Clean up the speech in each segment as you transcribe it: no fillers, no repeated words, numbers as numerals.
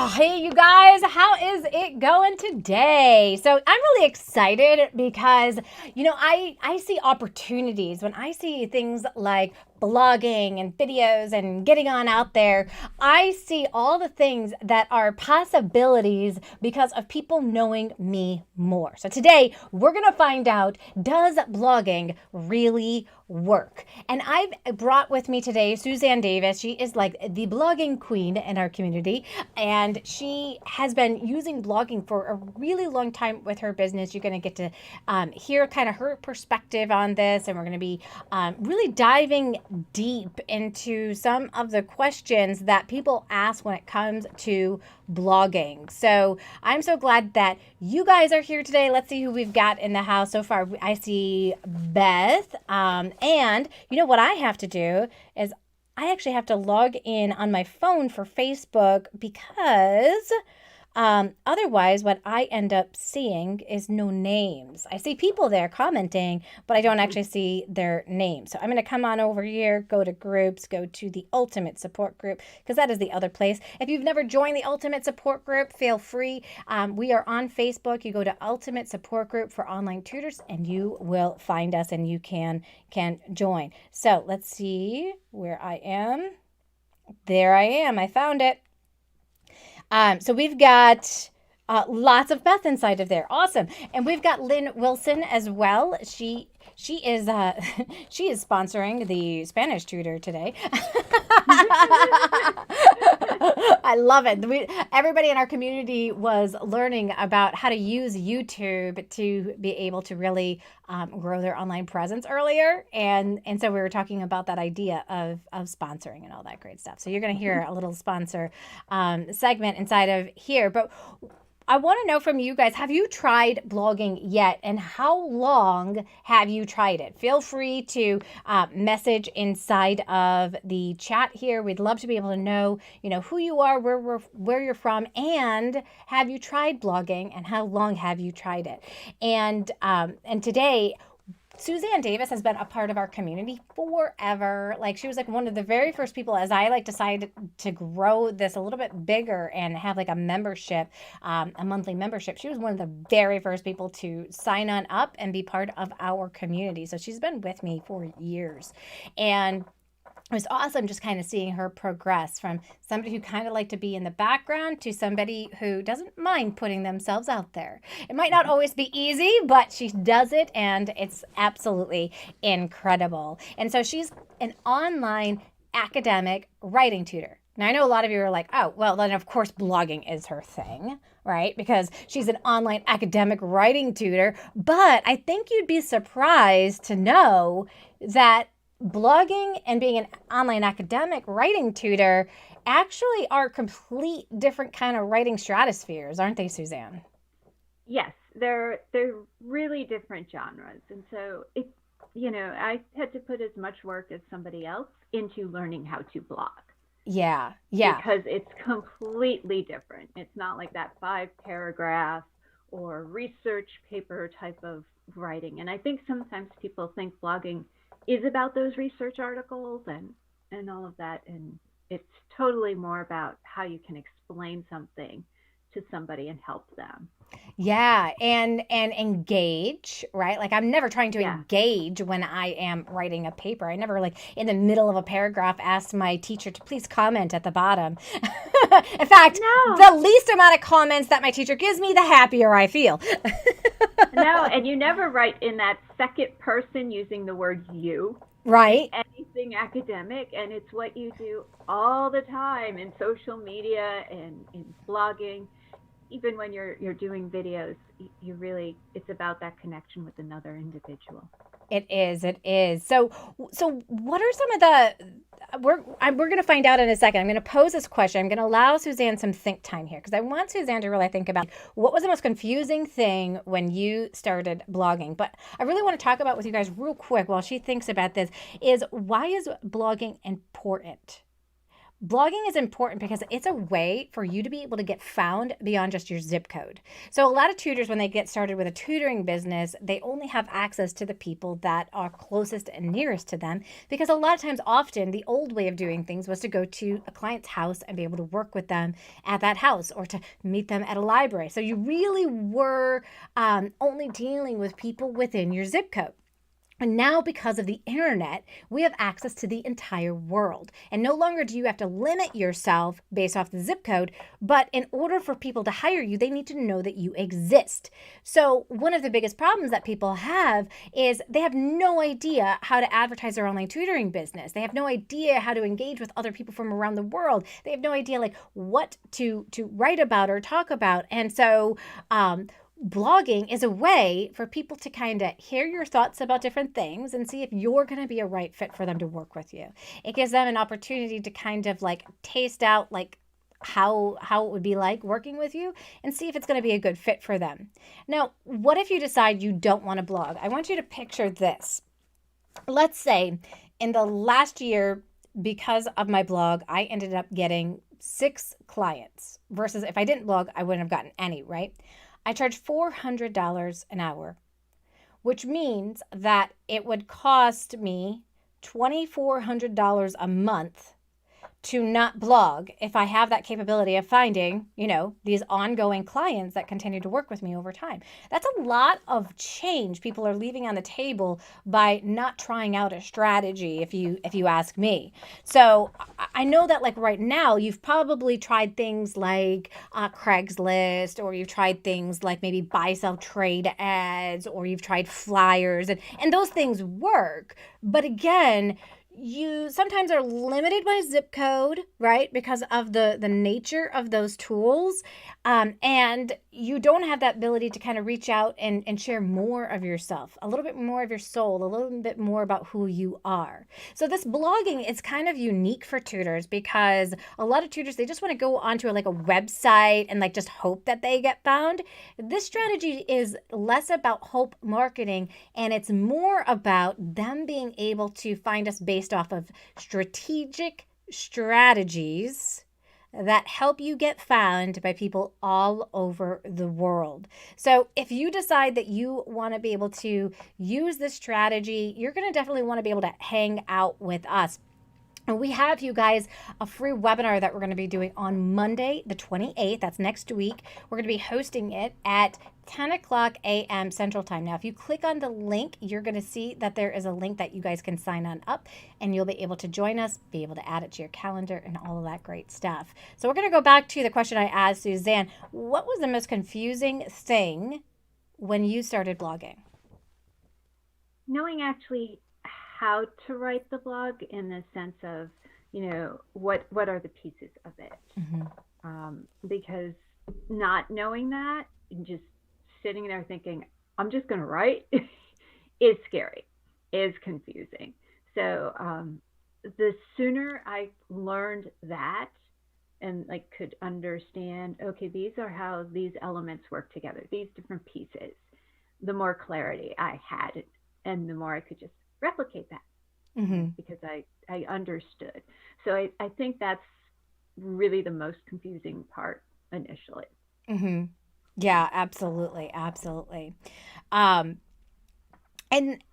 Oh, hey, you guys, how is it going today? So I'm really excited because, I see opportunities when I see things like blogging and videos and getting on out there. I see all the things that are possibilities because of people knowing me more. So today we're going to find out, does blogging really work? And I've brought with me today Suzanne Davis. She is like the blogging queen in our community, and she has been using blogging for a really long time with her business. You're going to get to hear kind of her perspective on this, and we're going to be really diving deep into some of the questions that people ask when it comes to blogging. So I'm so glad that you guys are here today. Let's see who we've got in the house so far. I see Beth. And you know what I have to do is I actually have to log in on my phone for Facebook because otherwise, what I end up seeing is no names. I see people there commenting, but I don't actually see their names. So I'm going to come on over here, go to groups, go to the Ultimate Support Group, because that is the other place. If you've never joined the Ultimate Support Group, feel free. We are on Facebook. You go to Ultimate Support Group for Online Tutors, and you will find us, and you can join. So let's see where I am. There I am. I found it. So we've got lots of Beth inside of there. Awesome. And we've got Lynn Wilson as well. She is she is sponsoring the Spanish tutor today. I love it. Everybody in our community was learning about how to use YouTube to be able to really grow their online presence earlier. And so we were talking about that idea of sponsoring and all that great stuff. So you're going to hear a little sponsor segment inside of here. But I want to know from you guys, have you tried blogging yet? And how long have you tried it? Feel free to message inside of the chat here. We'd love to be able to know, who you are, where you're from, and have you tried blogging, and how long have you tried it? And today, Suzanne Davis has been a part of our community forever. Like, she was like one of the very first people, as I decided to grow this a little bit bigger and have like a membership, a monthly membership. She was one of the very first people to sign on up and be part of our community. So she's been with me for years. And it was awesome just kind of seeing her progress from somebody who kind of liked to be in the background to somebody who doesn't mind putting themselves out there. It might not always be easy, but she does it, and it's absolutely incredible. And so she's an online academic writing tutor. Now, I know a lot of you are like, oh, well, then of course blogging is her thing, right? Because she's an online academic writing tutor. But I think you'd be surprised to know that blogging and being an online academic writing tutor actually are complete different kind of writing stratospheres, aren't they, Suzanne? Yes, they're really different genres. And so I had to put as much work as somebody else into learning how to blog. Yeah. Because it's completely different. It's not like that 5-paragraph or research paper type of writing. And I think sometimes people think blogging is about those research articles and all of that, and it's totally more about how you can explain something to somebody and help them. Yeah, and engage, right? Like, I'm never trying to engage when I am writing a paper. I never, like, in the middle of a paragraph, ask my teacher to please comment at the bottom. In fact, the least amount of comments that my teacher gives me, the happier I feel. No, and you never write in that second person using the word you. Right. Anything academic, and it's what you do all the time in social media and in blogging. Even when you're doing videos, it's about that connection with another individual. It is. So what are some of the, we're going to find out in a second. I'm going to pose this question. I'm going to allow Suzanne some think time here, because I want Suzanne to really think about what was the most confusing thing when you started blogging. But I really want to talk about with you guys real quick while she thinks about this is, why is blogging important? blogging is important because it's a way for you to be able to get found beyond just your zip code. So a lot of tutors, when they get started with a tutoring business, they only have access to the people that are closest and nearest to them, because a lot of times, often, the old way of doing things was to go to a client's house and be able to work with them at that house, or to meet them at a library. So you really were only dealing with people within your zip code. And now, because of the internet, we have access to the entire world. And no longer do you have to limit yourself based off the zip code, but in order for people to hire you, they need to know that you exist. So, one of the biggest problems that people have is they have no idea how to advertise their online tutoring business. They have no idea how to engage with other people from around the world. They have no idea like what to write about or talk about. And so, blogging is a way for people to kind of hear your thoughts about different things and see if you're going to be a right fit for them to work with you. It gives them an opportunity to kind of like taste out like how it would be like working with you and see if it's going to be a good fit for them. Now, what if you decide you don't want to blog? I want you to picture this. Let's say in the last year, because of my blog, I ended up getting 6 clients, versus if I didn't blog, I wouldn't have gotten any, right? I charge $400 an hour, which means that it would cost me $2,400 a month to not blog if I have that capability of finding, these ongoing clients that continue to work with me over time. That's a lot of change people are leaving on the table by not trying out a strategy, if you ask me. So I know that like right now you've probably tried things like Craigslist, or you've tried things like maybe buy sell trade ads, or you've tried flyers, and those things work. But again, you sometimes are limited by zip code, right? Because of the nature of those tools. And you don't have that ability to kind of reach out and share more of yourself, a little bit more of your soul, a little bit more about who you are. So this blogging is kind of unique for tutors, because a lot of tutors, they just want to go onto like a website and like just hope that they get found. This strategy is less about hope marketing, and it's more about them being able to find us based off of strategic strategies that help you get found by people all over the world. So if you decide that you want to be able to use this strategy, you're going to definitely want to be able to hang out with us. And we have, you guys, a free webinar that we're going to be doing on Monday, the 28th. That's next week. We're going to be hosting it at 10 o'clock a.m. Central Time. Now, if you click on the link, you're going to see that there is a link that you guys can sign on up, and you'll be able to join us, be able to add it to your calendar, and all of that great stuff. So we're going to go back to the question I asked Suzanne. What was the most confusing thing when you started blogging? Knowing actually how to write the blog, in the sense of, what are the pieces of it. Mm-hmm. Because not knowing that and just sitting there thinking, I'm just going to write, is scary, is confusing. So the sooner I learned that, and like could understand, okay, these are how these elements work together, these different pieces, the more clarity I had, and the more I could just replicate that. Mm-hmm. Because I understood. So I think that's really the most confusing part initially. Mm-hmm. Yeah, absolutely, absolutely. Um, and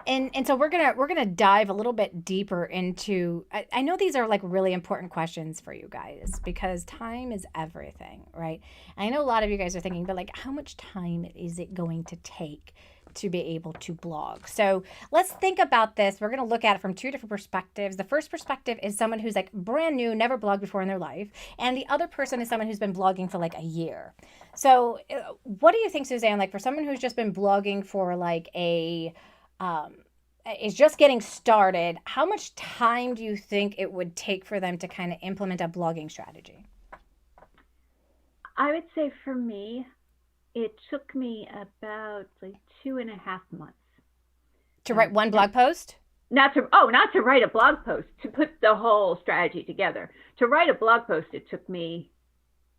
so we're gonna dive a little bit deeper into. I know these are like really important questions for you guys, because time is everything, right? I know a lot of you guys are thinking, but like, how much time is it going to take to be able to blog? So let's think about this. We're going to look at it from 2 different perspectives. The first perspective is someone who's like brand new, never blogged before in their life. And the other person is someone who's been blogging for like a year. So what do you think, Suzanne, like for someone who's just been blogging for like um, is just getting started, how much time do you think it would take for them to kind of implement a blogging strategy? I would say for me, it took me about like 2.5 months. To write one blog post? Not to write a blog post, to put the whole strategy together. To write a blog post, it took me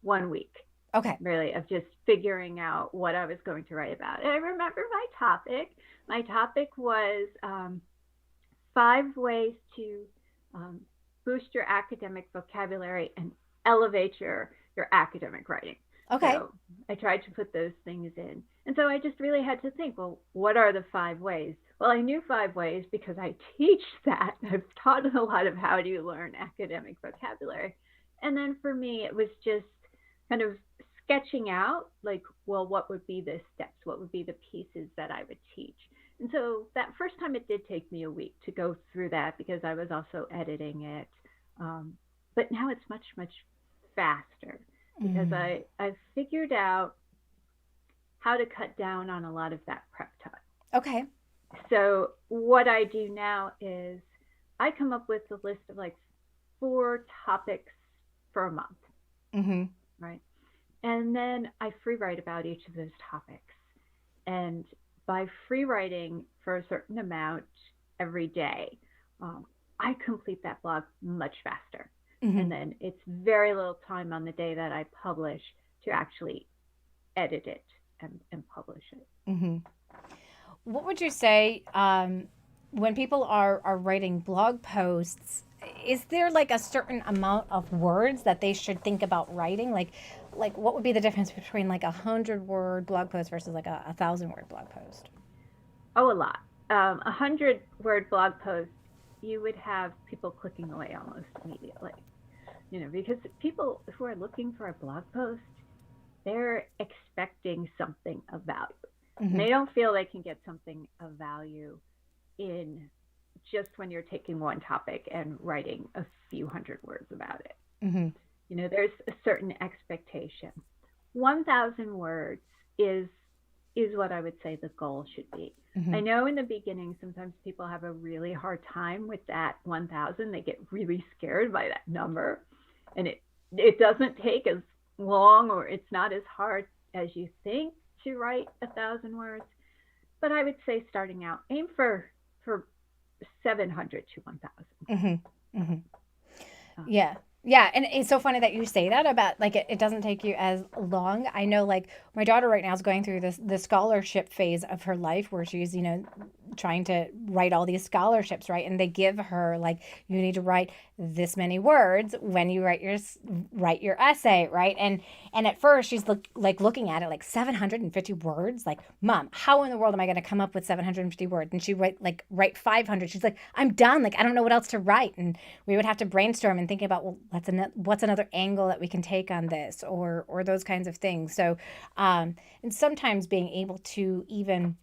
1 week. Okay. Really, of just figuring out what I was going to write about. And I remember my topic. My topic was 5 ways to boost your academic vocabulary and elevate your academic writing. Okay. So I tried to put those things in. And so I just really had to think, well, what are the 5 ways? Well, I knew 5 ways because I teach that. I've taught a lot of how do you learn academic vocabulary. And then for me, it was just kind of sketching out, like, well, what would be the steps? What would be the pieces that I would teach? And so that first time it did take me a week to go through that because I was also editing it. But now it's much, much faster because Mm. I've figured out how to cut down on a lot of that prep time. Okay. So what I do now is I come up with a list of like 4 topics for a month, Mm-hmm. right? And then I free write about each of those topics. And by free writing for a certain amount every day, um, I complete that blog much faster. Mm-hmm. And then it's very little time on the day that I publish to actually edit it and publish it. Mm-hmm. What would you say when people are writing blog posts? Is there like a certain amount of words that they should think about writing? Like what would be the difference between like 100 word blog post versus like a 1,000 word blog post? Oh, a lot. 100 word blog post, you would have people clicking away almost immediately. Because people who are looking for a blog post, they're expecting something of value. And Mm-hmm. they don't feel they can get something of value in just when you're taking one topic and writing a few hundred words about it. Mm-hmm. There's a certain expectation. 1,000 words is is what I would say the goal should be. Mm-hmm. I know in the beginning sometimes people have a really hard time with that 1,000. They get really scared by that number, and it doesn't take as long, or it's not as hard as you think to write 1,000 words. But I would say starting out, aim for 700 to 1,000. Mm-hmm. Mm-hmm. Um, Yeah. Yeah. And it's so funny that you say that about like it doesn't take you as long. I know like my daughter right now is going through the scholarship phase of her life where she's, trying to write all these scholarships, right? And they give her like you need to write this many words when you write your essay, right? And at first she's looking at it like 750 words. Like, Mom, how in the world am I going to come up with 750 words? And she write 500. She's like, I'm done. Like, I don't know what else to write. And we would have to brainstorm and think about, well, what's another angle that we can take on this, or those kinds of things. So, and sometimes being able to even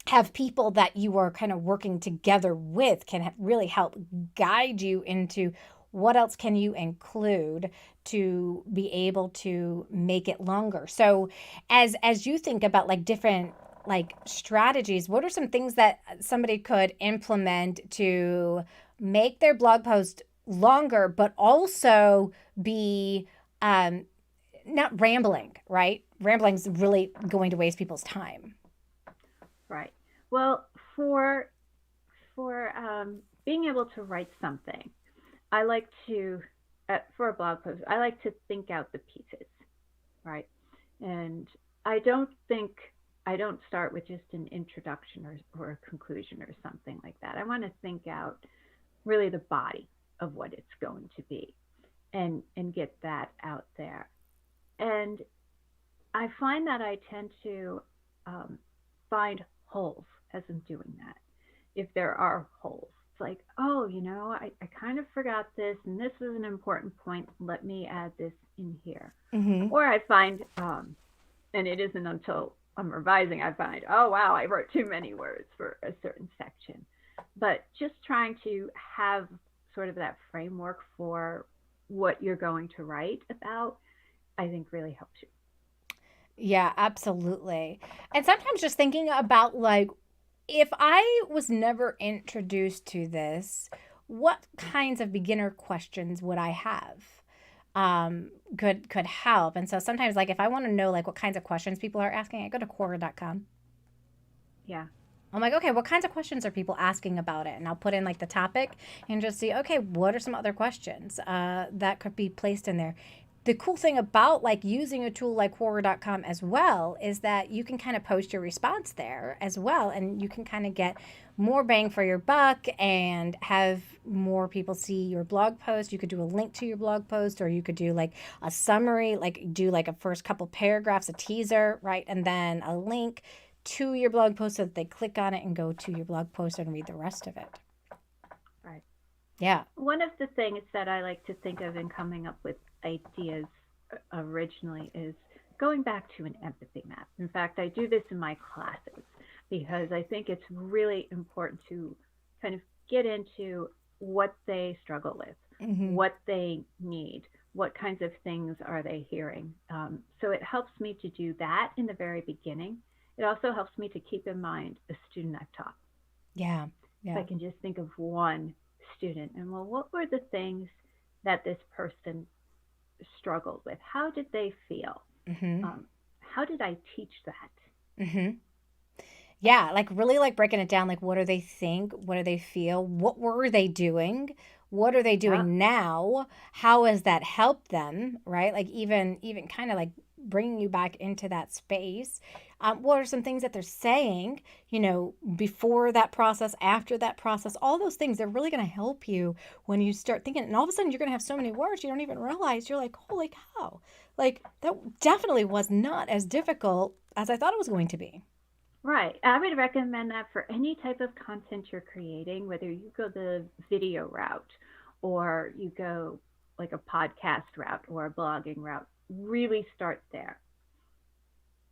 have people that you are kind of working together with can really help guide you into what else can you include to be able to make it longer. So as you think about like different like strategies, what are some things that somebody could implement to make their blog post longer but also be not rambling, right? Rambling is really going to waste people's time. right. Well, for being able to write something, I like to for a blog post. I like to think out the pieces, right? And I don't think I don't start with just an introduction or a conclusion or something like that. I want to think out really the body of what it's going to be and get that out there. And I find that I tend to find holes as I'm doing that. If there are holes, it's like, oh, I kind of forgot this, and this is an important point. Let me add this in here. Mm-hmm. Or I find, and it isn't until I'm revising, I find, oh, wow, I wrote too many words for a certain section. But just trying to have sort of that framework for what you're going to write about, I think really helps you. Yeah, absolutely. And sometimes just thinking about like, if I was never introduced to this, what kinds of beginner questions would I have? Could help. And so sometimes like if I want to know like what kinds of questions people are asking, I go to Quora.com. Yeah. I'm like, okay, what kinds of questions are people asking about it? And I'll put in like the topic and just see, okay, what are some other questions that could be placed in there? the cool thing about like using a tool like horror.com as well is that you can kind of post your response there as well, and you can kind of get more bang for your buck and have more people see your blog post. You could do a link to your blog post, or you could do like a summary, like do like a first couple paragraphs, a teaser, right, and then a link to your blog post so that they click on it and go to your blog post and read the rest of it. Right. Yeah. One of the things that I like to think of in coming up with ideas originally is going back to an empathy map. In fact, I do this in my classes because I think it's really important to kind of get into what they struggle with, Mm-hmm. what they need, what kinds of things are they hearing. So it helps me to do that in the very beginning. It also helps me to keep in mind the student I've taught. Yeah. If Yeah. I can just think of one student and, well, what were the things that this person struggled with? How did they feel? Mm-hmm. How did I teach that? Mm-hmm. Yeah, like really like breaking it down, like what do they think? What do they feel? What were they doing? What are they Yeah, doing now? How has that helped them, right? Like even kind of like bringing you back into that space. What are some things that they're saying, before that process, after that process, all those things, they're really going to help you when you start thinking. And all of a sudden, you're going to have so many words you don't even realize. You're like, holy cow. Like, that definitely was not as difficult as I thought it was going to be. right. I would recommend that for any type of content you're creating, whether you go the video route or you go like a podcast route or a blogging route. Really start there.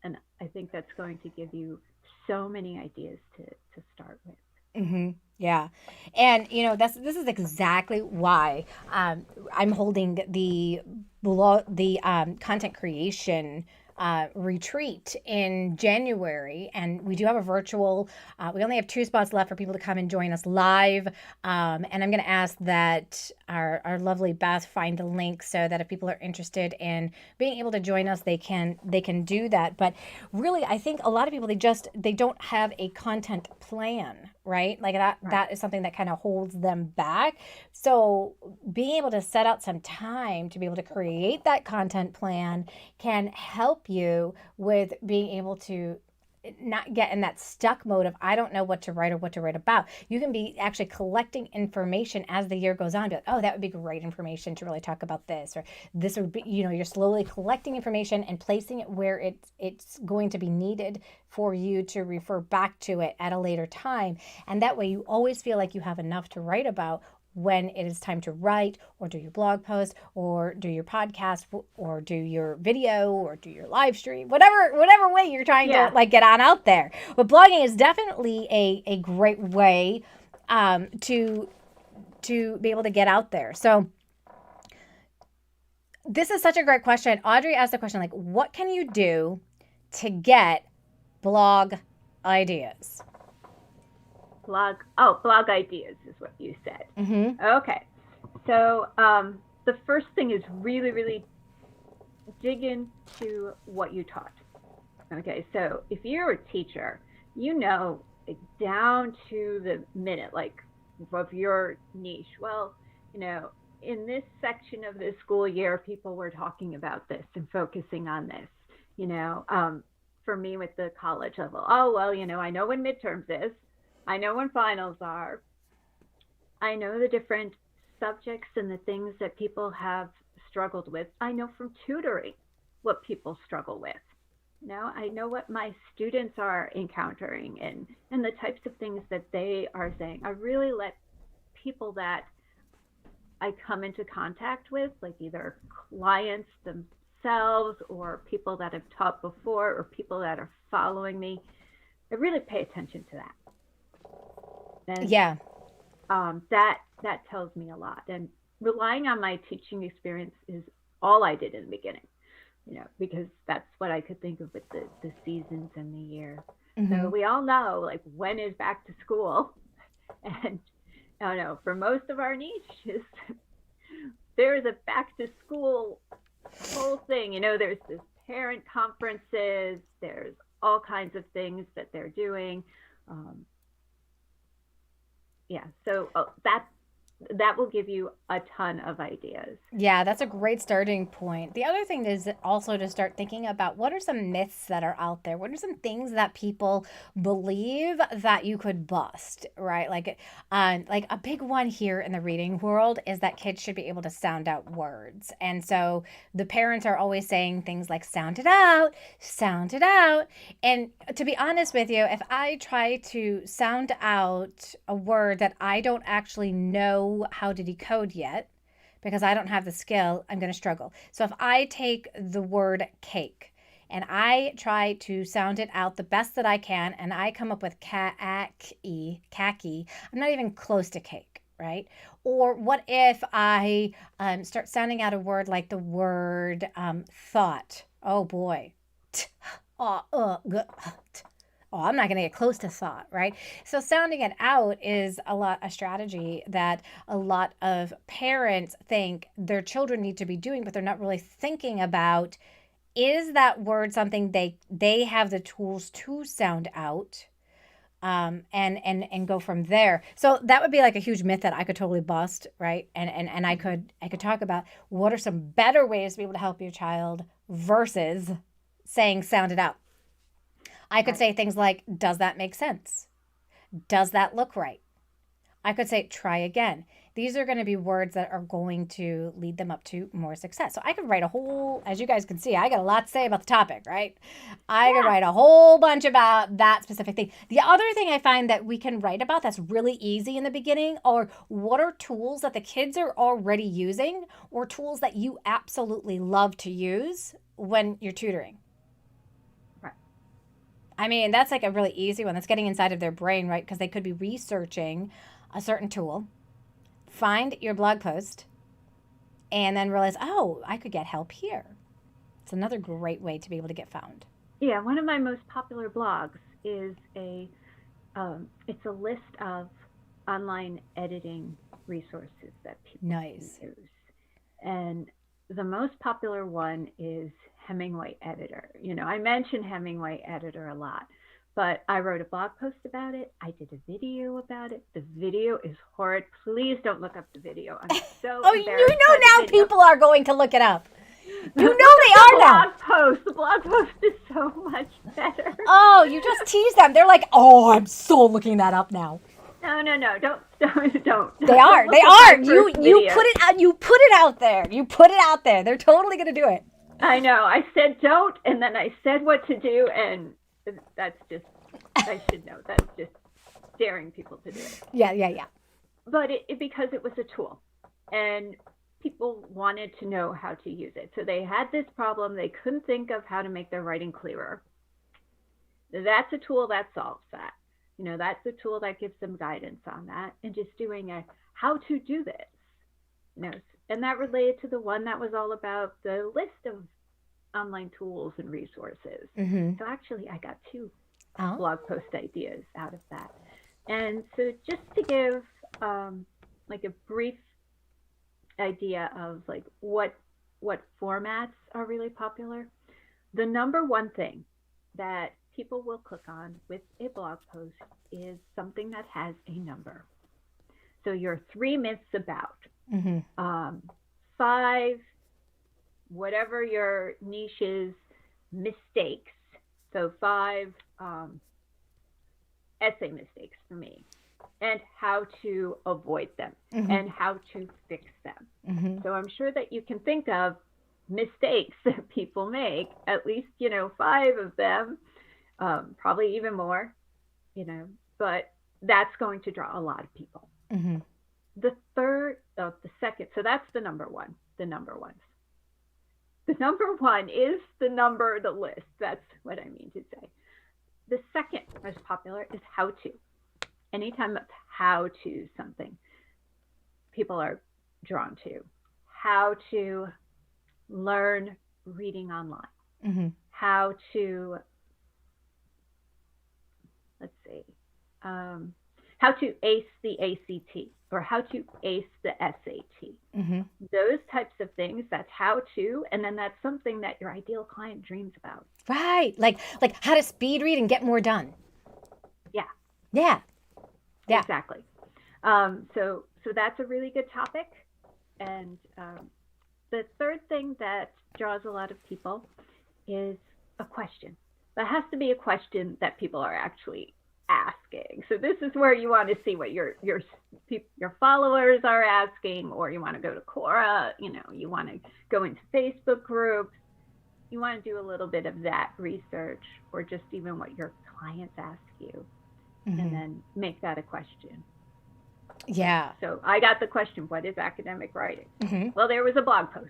And I think that's going to give you so many ideas to start with. Yeah, and this is exactly why I'm holding the content creation retreat in January, and we do have a virtual. We only have 2 spots left for people to come and join us live, and I'm going to ask that our lovely Beth find the link so that if people are interested in being able to join us, they can do that. But really, I think a lot of people they don't have a content plan, right? Like that Right. that is something that kind of holds them back. So being able to set out some time to be able to create that content plan can help you with being able to not get in that stuck mode of I don't know what to write or what to write about. You can be actually collecting information as the year goes on. Be like, oh, that would be great information to really talk about this, or this would be. You're slowly collecting information and placing it where it's going to be needed for you to refer back to it at a later time. And that way, you always feel like you have enough to write about when it is time to write or do your blog post or do your podcast or do your video or do your live stream, whatever way you're trying to Yeah. like get on out there. But blogging is definitely a great way to be able to get out there. So this is such a great question. Audrey asked the question, like, what can you do to get blog ideas? Blog ideas is what you said. Mm-hmm. Okay. So the first thing is really, really dig into what you taught. Okay. So if you're a teacher, down to the minute, like of your niche. Well, in this section of the school year, people were talking about this and focusing on this. You know, um, for me with the college level, oh well, I know when midterms is, I know when finals are, I know the different subjects and the things that people have struggled with. I know from tutoring what people struggle with. I know what my students are encountering and the types of things that they are saying. I really let people that I come into contact with, like either clients themselves or people that have taught before or people that are following me, I really pay attention to that. And Yeah. that tells me a lot. And relying on my teaching experience is all I did in the beginning, because that's what I could think of with the seasons and the year. Mm-hmm. So we all know, like, when is back to school? And I don't know, for most of our niches, there is a back to school whole thing. There's this parent conferences, there's all kinds of things that they're doing. Yeah, so that will give you a ton of ideas. Yeah, that's a great starting point. The other thing is also to start thinking about what are some myths that are out there? What are some things that people believe that you could bust, right? Like a big one here in the reading world is that kids should be able to sound out words. And so the parents are always saying things like sound it out, sound it out. And to be honest with you, if I try to sound out a word that I don't actually know how to decode yet, because I don't have the skill, I'm going to struggle. So if I take the word cake and I try to sound it out the best that I can and I come up with khaki, I'm not even close to cake, right? Or what if I start sounding out a word like the word thought? Oh boy. Oh, I'm not going to get close to thought, right? So sounding it out is a strategy that a lot of parents think their children need to be doing, but they're not really thinking about, is that word something they have the tools to sound out, and go from there. So that would be like a huge myth that I could totally bust, right? And I could talk about what are some better ways to be able to help your child versus saying sound it out. I could Right. say things like, does that make sense? Does that look right? I could say, try again. These are going to be words that are going to lead them up to more success. So I could write a whole, as you guys can see, I got a lot to say about the topic, right? I could Yeah. write a whole bunch about that specific thing. The other thing I find that we can write about that's really easy in the beginning are what are tools that the kids are already using or tools that you absolutely love to use when you're tutoring. Right. I mean, that's like a really easy one that's getting inside of their brain, right? Because they could be researching a certain tool, find your blog post, and then realize, oh, I could get help here. It's another great way to be able to get found. Yeah. One of my most popular blogs is it's a list of online editing resources that people can Nice. use. And the most popular one is Hemingway Editor. I mention Hemingway Editor a lot, but I wrote a blog post about it. I did a video about it. The video is horrid. Please don't look up the video. I'm so Oh, you embarrassed by the know now video. people are going to look it up. You Look know up they the are now. blog post. The blog post is so much better. Oh, you just tease them. They're like, oh, I'm so looking that up now. No, no, no. Don't They don't are. They look up my are. You first you video. put it out. You put it out there. You put it out there. They're totally gonna do it. I know. I said don't, and then I said what to do, and that's just, I should know. That's just daring people to do it. Yeah, yeah, yeah. But because it was a tool, and people wanted to know how to use it. So they had this problem. They couldn't think of how to make their writing clearer. That's a tool that solves that. That's a tool that gives them guidance on that, and just doing a how to do this. You know, and that related to the one that was all about the list of online tools and resources. Mm-hmm. So actually, I got two Oh. blog post ideas out of that. And so just to give like a brief idea of like what formats are really popular, the number one thing that people will click on with a blog post is something that has a number. So your 3 myths about, Mm-hmm. um, 5, whatever your niche is, mistakes. So 5 essay mistakes for me, and how to avoid them, Mm-hmm. and how to fix them. Mm-hmm. So I'm sure that you can think of mistakes that people make, at least, 5 of them, probably even more, but that's going to draw a lot of people. Mm-hmm. The second, so that's the number one, the number ones. The number one is the number of the list. That's what I mean to say. The second most popular is how to. Anytime it's how to something, people are drawn to. How to learn reading online. Mm-hmm. How to, let's see, how to ace the ACT or how to ace the SAT. Mm-hmm. Those types of things, that's how to, and then that's something that your ideal client dreams about. Right. Like how to speed read and get more done. Yeah, Yeah. Yeah. exactly. So So that's a really good topic. And the third thing that draws a lot of people is a question. That has to be a question that people are actually asking. So this is where you want to see what your followers are asking, or you want to go to Quora, you want to go into Facebook groups. You want to do a little bit of that research, or just even what your clients ask you, and then make that a question. Yeah. So I got the question, what is academic writing? Well, there was a blog post.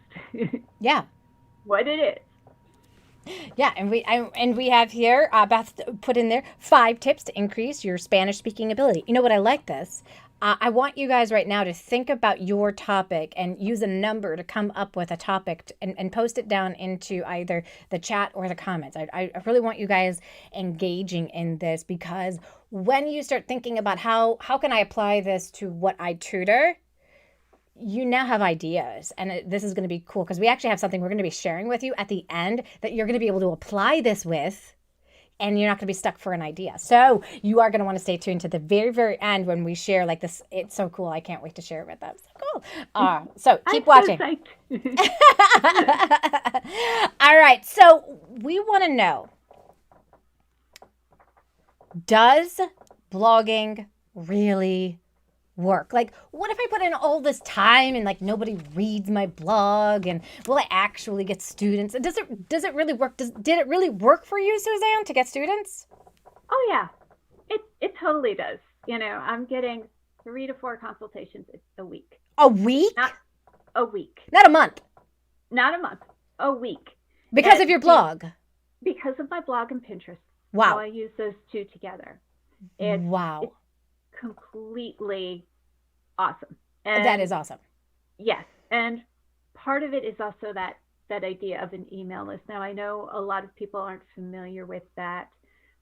Yeah. What it is. Yeah, and we have here, Beth put in there 5 tips to increase your Spanish speaking ability. You know what, I like this. I want you guys right now to think about your topic and use a number to come up with a topic and post it down into either the chat or the comments. I really want you guys engaging in this, because when you start thinking about how can I apply this to what I tutor, you now have ideas, and this is going to be cool because we actually have something we're going to be sharing with you at the end that you're going to be able to apply this with, and you're not going to be stuck for an idea. So you are going to want to stay tuned to the very, very end when we share like this. It's so cool. I can't wait to share it with them. So cool. So keep watching. All right. So we want to know, does blogging really work? Like, what if I put in all this time and like nobody reads my blog, and will I actually get students? And does it really work? Did it really work for you, Suzanne, to get students? Oh yeah, it totally does. I'm getting 3 to 4 consultations a week. A week? Not a week. Not a month. Not a month. A week. Because of your blog. Because of my blog and Pinterest. Wow. How I use those two together. Wow. It's completely awesome. And that is awesome. Yes. And part of it is also that idea of an email list. Now, I know a lot of people aren't familiar with that,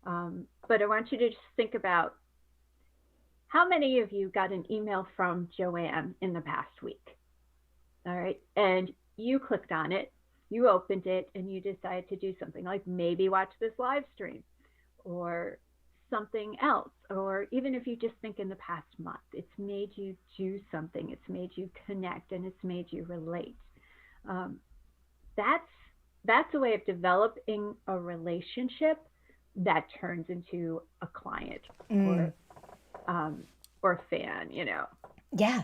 but I want you to just think about how many of you got an email from Joanne in the past week. All right. And you clicked on it, you opened it, and you decided to do something like maybe watch this live stream or something else. Or even if you just think in the past month, it's made you do something, it's made you connect, and it's made you relate. That's a way of developing a relationship that turns into a client or a fan, Yeah.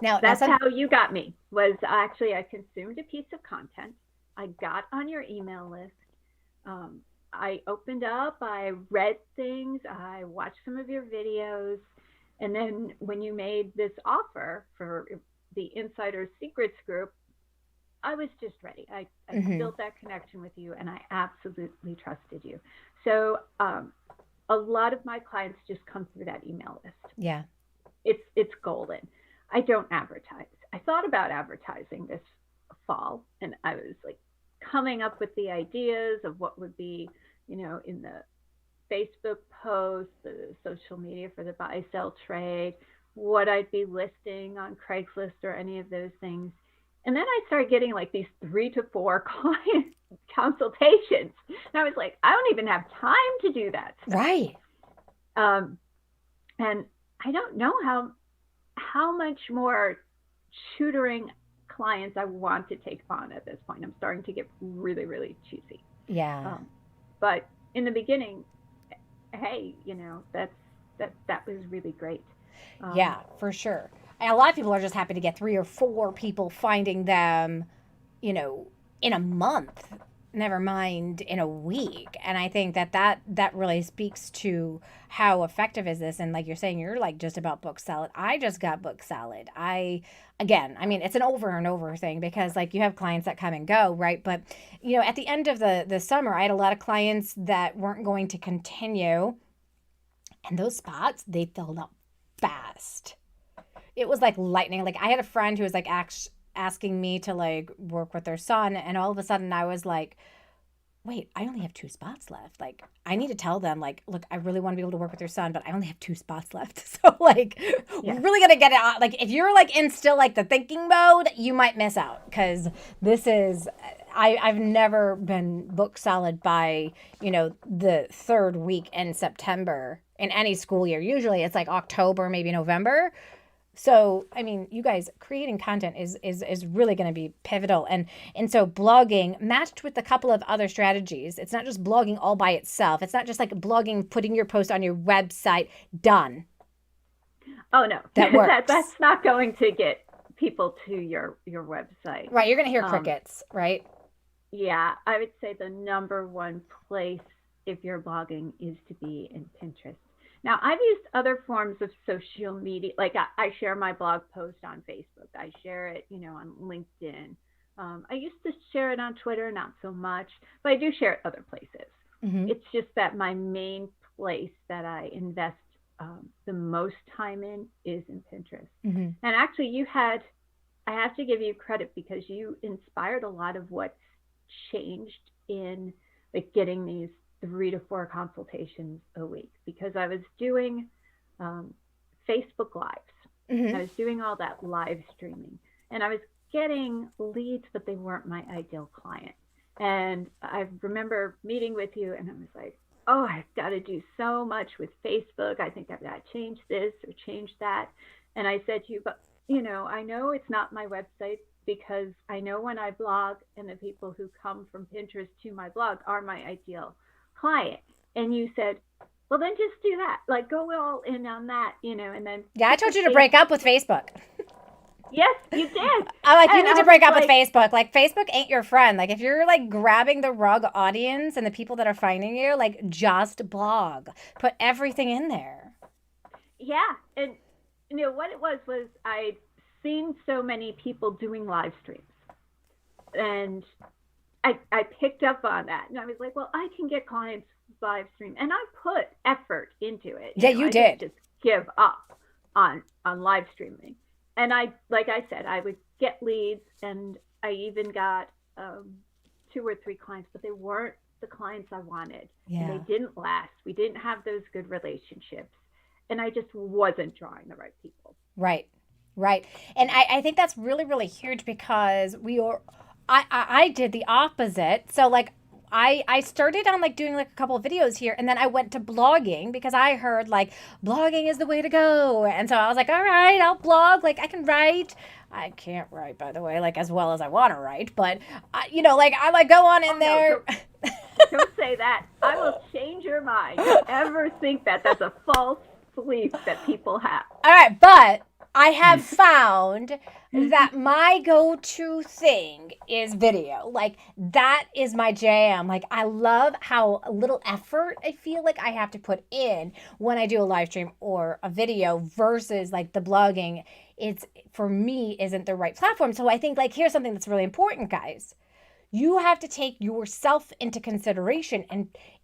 Now that's how you got me. Was actually, I consumed a piece of content, I got on your email list, I opened up, I read things, I watched some of your videos, and then when you made this offer for the Insider Secrets group, I was just ready. I built that connection with you, and I absolutely trusted you. So a lot of my clients just come through that email list. Yeah. It's golden. I don't advertise. I thought about advertising this fall, and I was like coming up with the ideas of what would be, in the Facebook posts, the social media for the buy, sell, trade, what I'd be listing on Craigslist or any of those things. And then I started getting like these 3 to 4 client consultations. And I was like, I don't even have time to do that stuff. Right. And I don't know how much more tutoring clients I want to take on at this point. I'm starting to get really, really choosy. Yeah. But in the beginning, hey, that was really great. Yeah, for sure. And a lot of people are just happy to get 3 or 4 people finding them, in a month, never mind in a week. And I think that really speaks to how effective is this. And like you're saying, you're like just about book salad. I just got book salad. It's an over and over thing, because like you have clients that come and go, right? But, at the end of the summer, I had a lot of clients that weren't going to continue. And those spots, they filled up fast. It was like lightning. Like I had a friend who was like asking me to like work with their son, and all of a sudden I was like, wait, I only have 2 spots left. Like I need to tell them, like, look, I really want to be able to work with your son, but I only have 2 spots left. So like, we're really gonna get it out. Like if you're like in still like the thinking mode, you might miss out, because this is, I've never been book solid by, the 3rd week in September in any school year. Usually it's like October, maybe November. So, I mean, you guys creating content is really going to be pivotal, and so blogging matched with a couple of other strategies. It's not just blogging all by itself. It's not just like blogging, putting your post on your website, done. Oh no, That works. that's not going to get people to your website. Right, you're going to hear Um, crickets, right? yeah, I would say the number one place if you're blogging is to be in Pinterest. Now, I've used other forms of social media, like I share my blog post on Facebook. I share it, on LinkedIn. I used to share it on Twitter, not so much, but I do share it other places. Mm-hmm. It's just that my main place that I invest the most time in is in Pinterest. Mm-hmm. And actually, I have to give you credit because you inspired a lot of what's changed in like getting these 3 to 4 consultations a week, because I was doing um, Facebook Lives. I Mm-hmm. was doing all that live streaming, and I was getting leads, but they weren't my ideal client. And I remember meeting with you, and I was like, oh, I've got to do so much with Facebook. I think I've got to change this or change that. And I said to you, but I know it's not my website, because I know when I blog and the people who come from Pinterest to my blog are my ideal client. And you said, well, then just do that. Like, go all in on that, and then Yeah, I put told the you to face. break up with Facebook. Yes, you did. I'm like, you And need I to was break up with like, Facebook. Like, Facebook ain't your friend. Like, if you're like grabbing the rug audience and the people that are finding you, like, just blog. Put everything in there. yeah. And, what it was I'd seen so many people doing live streams. And I picked up on that, and I was like, well, I can get clients live stream, and I put effort into it. Yeah, you I didn't did. just give up on live streaming. And like I said, I would get leads, and I even got 2 or 3 clients, but they weren't the clients I wanted, and they Yeah. didn't last. We didn't have those good relationships, and I just wasn't drawing the right people. Right. Right. And I think that's really, really huge because we are, I did the opposite. So, like, I started on like doing like a couple of videos here and then I went to blogging because I heard like blogging is the way to go. And so I was like, all right, I'll blog. Like, I can write. I can't write, by the way, like as well as I want to write, but like I like go on in Oh no, there. don't say that. I will change your mind. Don't ever think that. That's a false belief that people have. All right, but I have found that my go to thing is video. Like, that is my jam. Like, I love how little effort I feel like I have to put in when I do a live stream or a video versus like the blogging. It's for me isn't the right platform. So I think, like, here's something that's really important, guys. You have to take yourself into consideration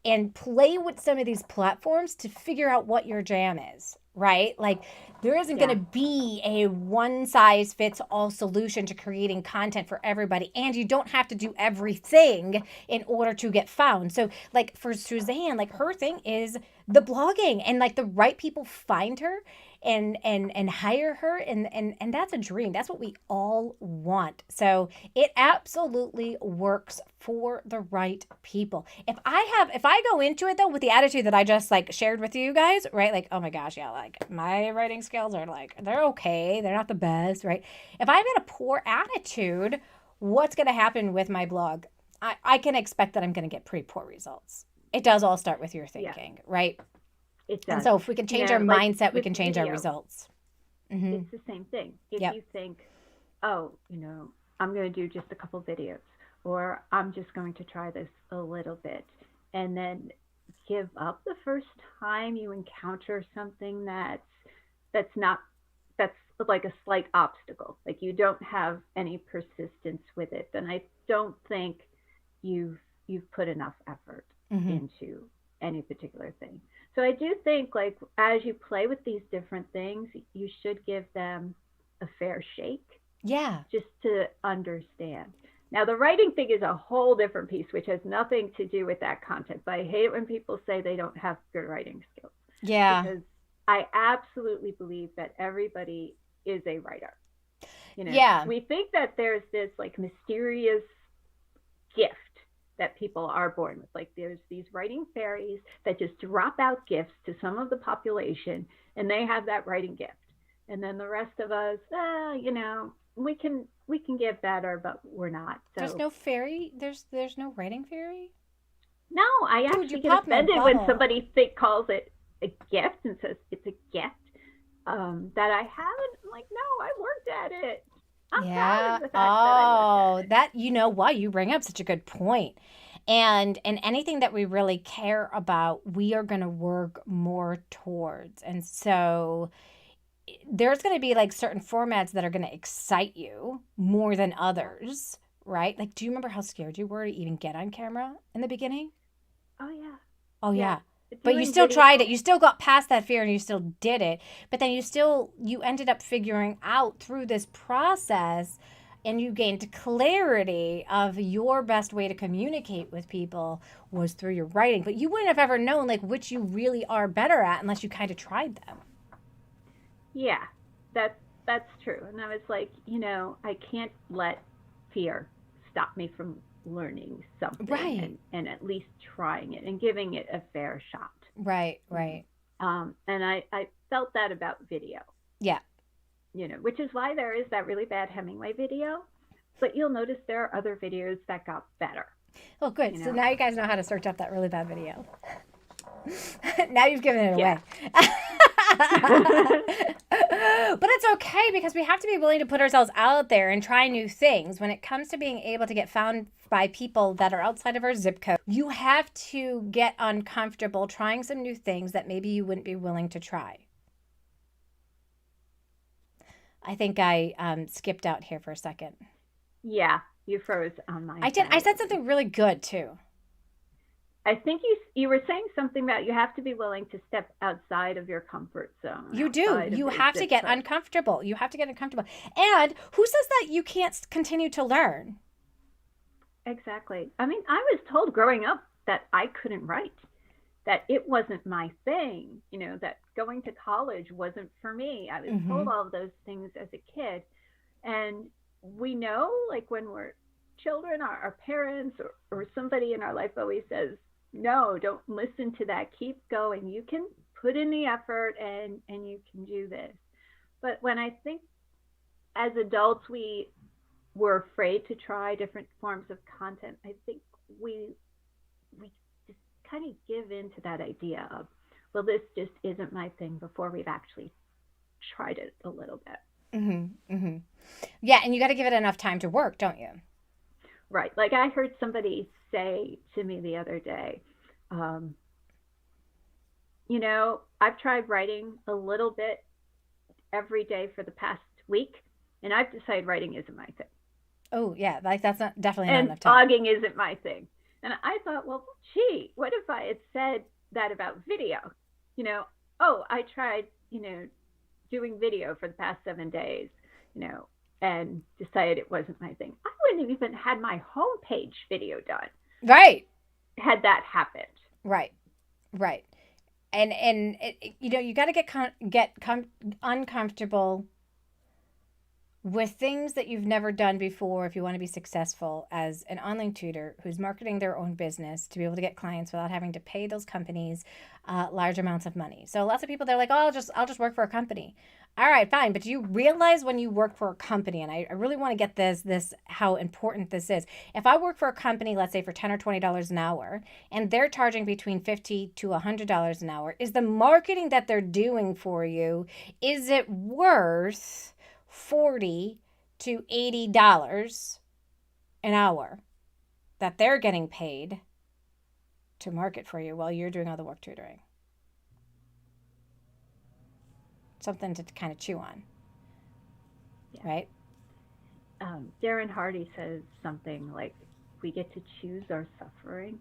and play with some of these platforms to figure out what your jam is, right? Like, there isn't going Yeah. to be a one size fits all solution to creating content for everybody, and you don't have to do everything in order to get found. So, like, for Suzanne, like, her thing is the blogging, and like the right people find her and hire her, and that's a dream. That's what we all want. So it absolutely works for the right people. If I go into it though with the attitude that I just like shared with you guys, right? Like, oh my gosh, yeah, like my writing skills are like they're okay, they're not the best, right? If I've got a poor attitude, what's going to happen with my blog? I can expect that I'm going to get pretty poor results. It does all start with your Yeah, thinking, right? it And does. so if we can change our Like mindset, we with can change our video, results. Mm-hmm. it's the same thing. If Yep. you think, oh, I'm going to do just a couple videos, or I'm just going to try this a little bit, and then give up the first time you encounter something that's not that's like a slight obstacle, like you don't have any persistence with it, then I don't think you've you've put enough effort Mm-hmm. into any particular thing. So I do think, like, as you play with these different things, you should give them a fair shake Yeah. just to understand. Now, the writing thing is a whole different piece, which has nothing to do with that content. But I hate it when people say they don't have good writing skills, Yeah. because I absolutely believe that everybody is a writer. Yeah. We think that there's this like mysterious gift that people are born with. Like, there's these writing fairies that just drop out gifts to some of the population, and they have that writing gift. and then the rest of us, we can get better, but we're not. There's So no fairy. There's no writing fairy. no, I Dude, you actually get popped my offended when bubble. somebody calls it a gift and says it's a gift that I haven't. I'm like, no, I worked at it. I'm proud Yeah. of the fact that I worked at Oh, it. that you know why you bring up such a good point. And anything that we really care about, we are going to work more towards. And so there's going to be like certain formats that are going to excite you more than Yeah. others, right? Like, do you remember how scared you were to even get on camera in the beginning? Oh yeah. Oh Yeah. yeah. But you Doing still video. tried it. You still got past that fear and you still did it. But then you ended up figuring out through this process and you gained clarity of your best way to communicate with people was through your writing. But you wouldn't have ever known like which you really are better at unless you kind of tried them. Yeah. That's that's true. And I was like, I can't let fear stop me from learning something Right. and at least trying it and giving it a fair shot. Right, You know. right. And I felt that about video, Yeah. which is why there is that really bad Hemingway video. But you'll notice there are other videos that got better, Oh, good. you So know. now you guys know how to search up that really bad video. Now you've given it Yeah. away. But it's okay because we have to be willing to put ourselves out there and try new things. When it comes to being able to get found by people that are outside of our zip code, you have to get uncomfortable trying some new things that maybe you wouldn't be willing to try. I think I skipped out here for a second. Yeah, you froze on my I did. I side. said something really good too. I think you were saying something about you have to be willing to step outside of your comfort zone, You do. outside of You your have to zip get code. uncomfortable. You have to get uncomfortable. And who says that you can't continue to learn? Exactly. I mean, I was told growing up that I couldn't write, that it wasn't my thing, that going to college wasn't for me. I was Mm-hmm. told all of those things as a kid. And we know, like when we're children, our parents or somebody in our life always says, no, don't listen to that. Keep going. You can put in the effort and you can do this. But when I think as adults, we were afraid to try different forms of content, I think we just kind of give into that idea of, well, this just isn't my thing before we've actually tried it a little bit. Mm-hmm. Mm-hmm. Yeah, and you got to give it enough time to work, don't you? Right. Like I heard somebody say to me the other day, um, I've tried writing a little bit every day for the past week, and I've decided writing isn't my thing. Oh, yeah. Like that's not definitely not And enough time. blogging isn't my thing. And I thought, well, gee, what if I had said that about video? You know, oh, I tried, doing video for the past 7 days, you know, and decided it wasn't my thing. I wouldn't have even had my homepage video done Right. had that happened. Right. Right. And you got to uncomfortable with things that you've never done before if you want to be successful as an online tutor who's marketing their own business to be able to get clients without having to pay those companies large amounts of money. So lots of people, they're like, oh, I'll just work for a company. All right, fine. But do you realize when you work for a company, and I really want to get this how important this is. If I work for a company, let's say for $10 or $20 an hour, and they're charging between $50 to $100 an hour, is the marketing that they're doing for you, is it worth 40 to $80 an hour that they're getting paid to market for you while you're doing all the work tutoring? Something to kind of chew on, Yeah. right? Darren Hardy says something like, we get to choose our suffering.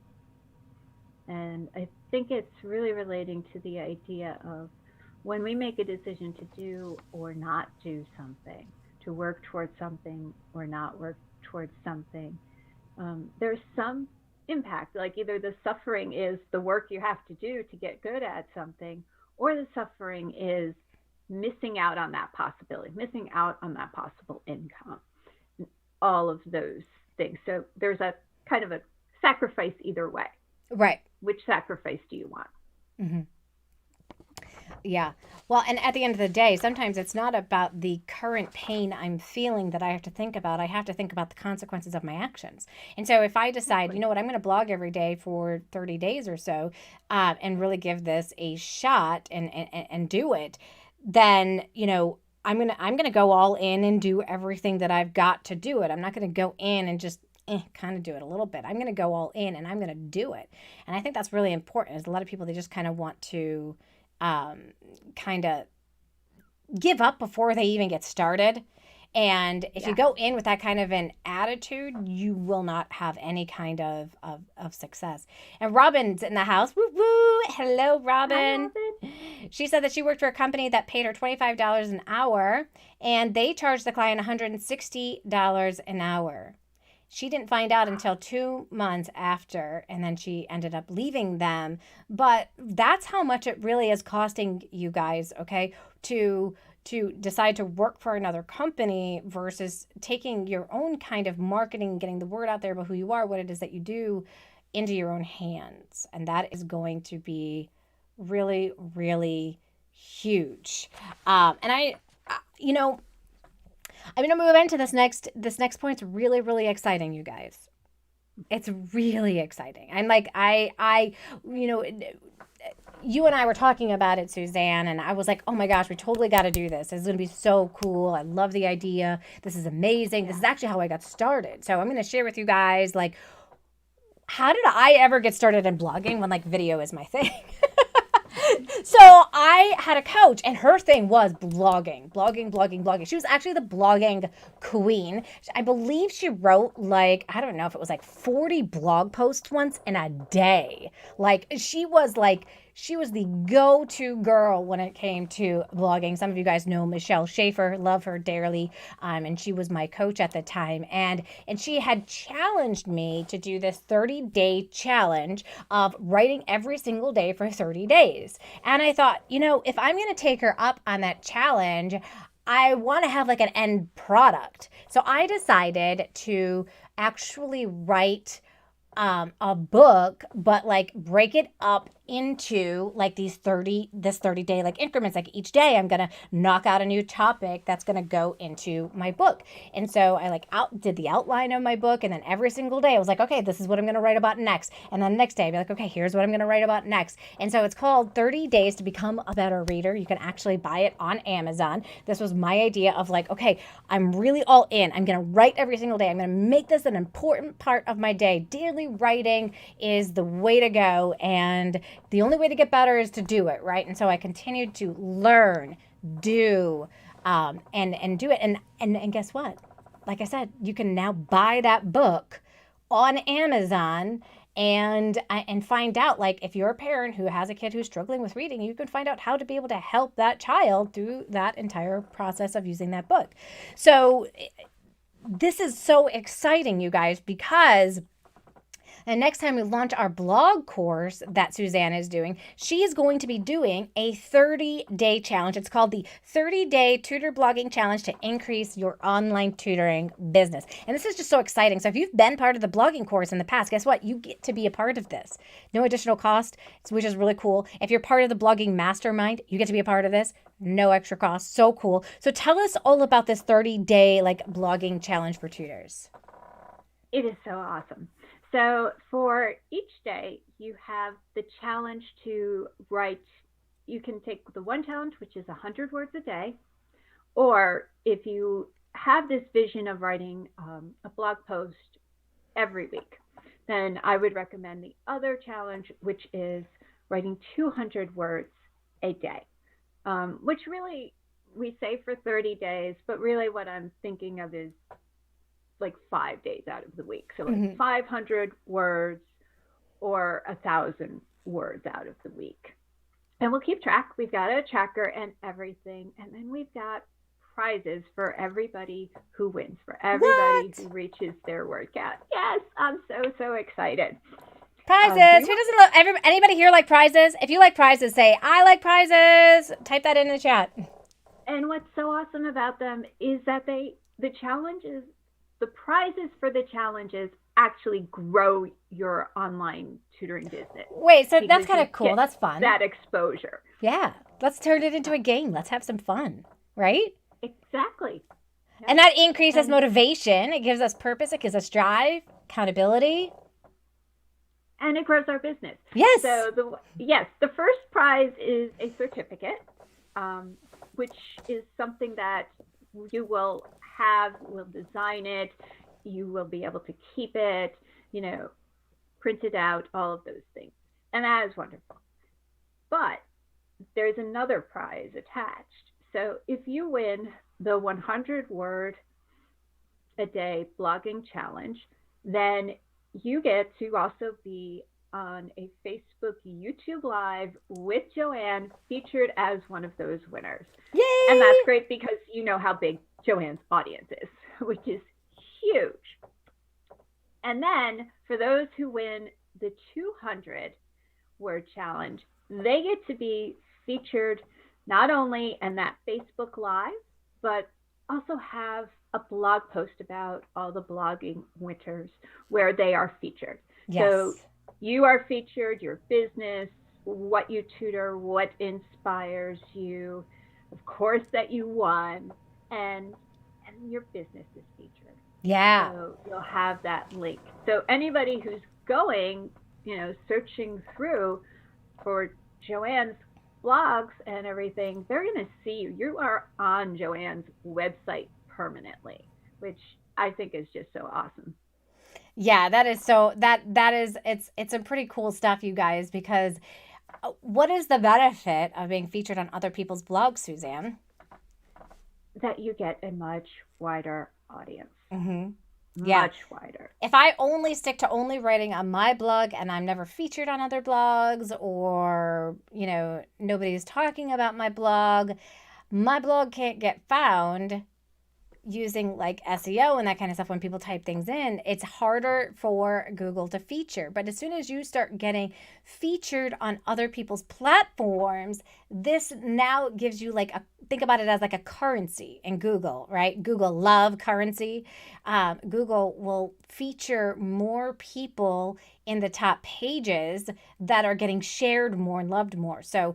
And I think it's really relating to the idea of when we make a decision to do or not do something, to work towards something or not work towards something, there's some impact. Like either the suffering is the work you have to do to get good at something, or the suffering is missing out on that possibility, missing out on that possible income, all of those things. So there's a kind of a sacrifice either way. Right. Which sacrifice do you want? Mm-hmm. Yeah. Well, and at the end of the day, sometimes it's not about the current pain I'm feeling that I have to think about. I have to think about the consequences of my actions. And so if I decide, you Exactly. know what, I'm going to blog every day for 30 days or so, and really give this a shot and do it, then, I'm gonna go all in and do everything that I've got to do it. I'm not gonna go in and just kind of do it a little bit. I'm gonna go all in and I'm gonna do it. And I think that's really important. Is a lot of people, they just kind of want to um, kind of give up before they even get started. And if you Yeah. go in with that kind of an attitude, you will not have any kind of success. And Robin's in the house. Woo woo. Hello, Hi, Robin. Robin. She said that she worked for a company that paid her $25 an hour and they charged the client $160 an hour. She didn't find out until 2 months after, and then she ended up leaving them. But that's how much it really is costing you guys, okay? To to decide to work for another company versus taking your own kind of marketing, getting the word out there about who you are, what it is that you do into your own hands. And that is going to be really, really huge. And you know, I'm gonna move into this next point. It's really, really exciting, you guys. It's really exciting. I'm like, you know, you and I were talking about it, Suzanne, and I was like, oh my gosh, we totally got to do this. It's going to be so cool. I love the idea. This is amazing. This Yeah. is actually how I got started. So I'm going to share with you guys, like, how did I ever get started in blogging when like video is my thing? So I had a coach, and her thing was blogging, blogging, blogging, blogging. She was actually the blogging queen. I believe she wrote like, I don't know if it was like 40 blog posts once in a day. She was the go-to girl when it came to blogging. Some of you guys know Michelle Schaefer, love her dearly, and she was my coach at the time. And she had challenged me to do this 30-day challenge of writing every single day for 30 days. And I thought, if I'm going to take her up on that challenge, I want to have like an end product. So I decided to actually write a book, but like break it up into like this 30 day like increments. Like each day I'm going to knock out a new topic that's going to go into my book. And so I like did the outline of my book. And then every single day I was like, okay, this is what I'm going to write about next. And then the next day I'd be like, okay, here's what I'm going to write about next. And so it's called 30 Days to Become a Better Reader. You can actually buy it on Amazon. This was my idea of like, okay, I'm really all in. I'm going to write every single day. I'm going to make this an important part of my day. Daily writing is the way to go. And the only way to get better is to do it, right? And so I continued to learn, do, and do it. And guess what? Like I said, you can now buy that book on Amazon and find out, like, if you're a parent who has a kid who's struggling with reading, you can find out how to be able to help that child through that entire process of using that book. So this is so exciting, you guys, because and next time we launch our blog course that Suzanne is doing, she is going to be doing a 30-day challenge. It's called the 30-day Tutor Blogging Challenge to increase your online tutoring business. And this is just so exciting. So if you've been part of the blogging course in the past, guess what? You get to be a part of this. No additional cost, which is really cool. If you're part of the blogging mastermind, you get to be a part of this. No extra cost. So cool. So tell us all about this 30-day like blogging challenge for tutors. It is so awesome. So for each day, you have the challenge to write. You can take the one challenge, which is 100 words a day, or if you have this vision of writing a blog post every week, then I would recommend the other challenge, which is writing 200 words a day, which really we say for 30 days, but really what I'm thinking of is like 5 days out of the week. So like Mm-hmm. 500 words or 1,000 words out of the week. And we'll keep track. We've got a tracker and everything. And then we've got prizes for everybody who wins, for everybody What? who reaches their word count. Yes, I'm so, so excited. Do Prizes. you Who want? doesn't love anybody here like prizes? If you like prizes, say I like prizes. Type that in the chat. And what's so awesome about them is that the challenges, the prizes for the challenges actually grow your online tutoring business Wait, so that's because kind you of cool. get That's fun. that exposure. Yeah. Let's turn it into Yeah, a game. Let's have some fun, right? exactly. And Yep. that increases And motivation. It gives us purpose. It gives us drive, accountability. it grows our business. Yes. So the first prize is a certificate, um, which is something that you will have. We'll design it. You will be able to keep it. You know, print it out. All of those things, and that is wonderful. But there's another prize attached. So if you win the 100 word a day blogging challenge, then you get to also be on a Facebook YouTube Live with Joanne featured as one of those winners. And that's Yay! great because you know how big Joanne's audience is, which is huge. And then for those who win the 200 word challenge, they get to be featured not only in that Facebook Live, but also have a blog post about all the blogging winters where they are featured. So Yes. you are featured, your business, what you tutor, what inspires you, of course that you won, and your business is featured. Yeah. So you'll have that link. So anybody who's going, searching through for Joanne's blogs and everything, they're going to see you. You are on Joanne's website permanently, which I think is just so awesome. Yeah, that is so that is it's some pretty cool stuff, you guys, because what is the benefit of being featured on other people's blogs, Suzanne? That you get a much wider audience, Mm-hmm. Yeah. much wider. If I only stick to only writing on my blog and I'm never featured on other blogs, or, nobody's talking about my blog can't get found using like SEO and that kind of stuff. When people type things in, it's harder for Google to feature. But as soon as you start getting featured on other people's platforms, this now gives you like think about it as like a currency in Google, right? Google love currency. Google will feature more people in the top pages that are getting shared more and loved more. So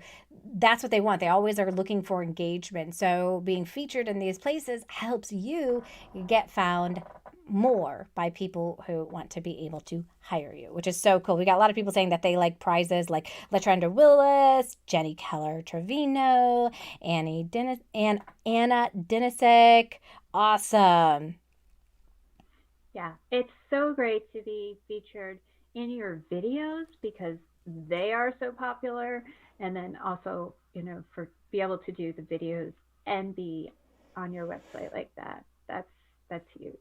that's what they want. They always are looking for engagement. So being featured in these places helps you get found more by people who want to be able to hire you, which is so cool. We got a lot of people saying that they like prizes like Latrenda Willis, Jenny Keller Trevino, Anna Dinisick. Awesome. Yeah, it's so great to be featured in your videos because they are so popular, and then also, for be able to do the videos and be on your website like that. That's huge.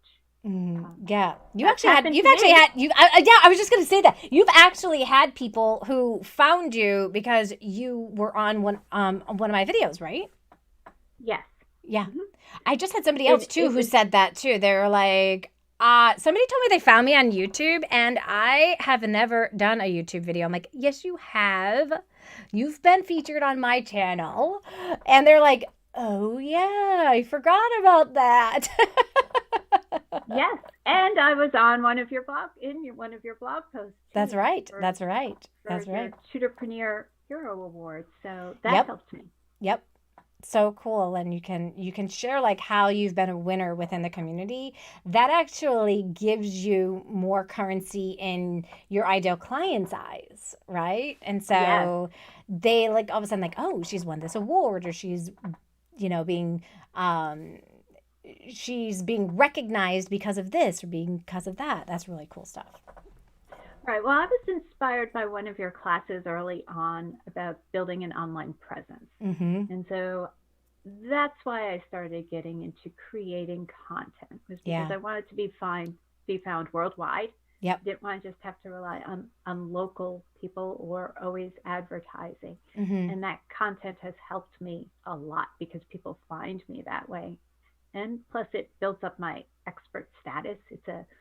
Yeah, That's happened you've to actually me. had you. Yeah, I was just gonna say that you've actually had people who found you because you were on one of my videos, right? Yes. Yeah, Hmm. I just had somebody else It too it who was said that too. They were like, somebody told me they found me on YouTube, and I have never done a YouTube video. I'm like, yes, you have. You've been featured on my channel, and they're like, oh yeah, I forgot about that. yes, and I was on one of your blog posts That's too right. for That's right. That's your right. Tutorpreneur Hero Award. So that Yep. helped me. Yep. So cool. And you can share like how you've been a winner within the community. That actually gives you more currency in your ideal client's eyes, right? And Yes. so they like all of a sudden like, oh, she's won this award, or being um she's being recognized because of this or because of that. That's really cool stuff. Right. Well, I was inspired by one of your classes early on about building an online presence. Mm-hmm. And so that's why I started getting into creating content, was because Yeah. I wanted to be found worldwide. Yep. I didn't want to just have to rely on local people or always advertising. Mm-hmm. And that content has helped me a lot because people find me that way. And plus it builds up my expert status.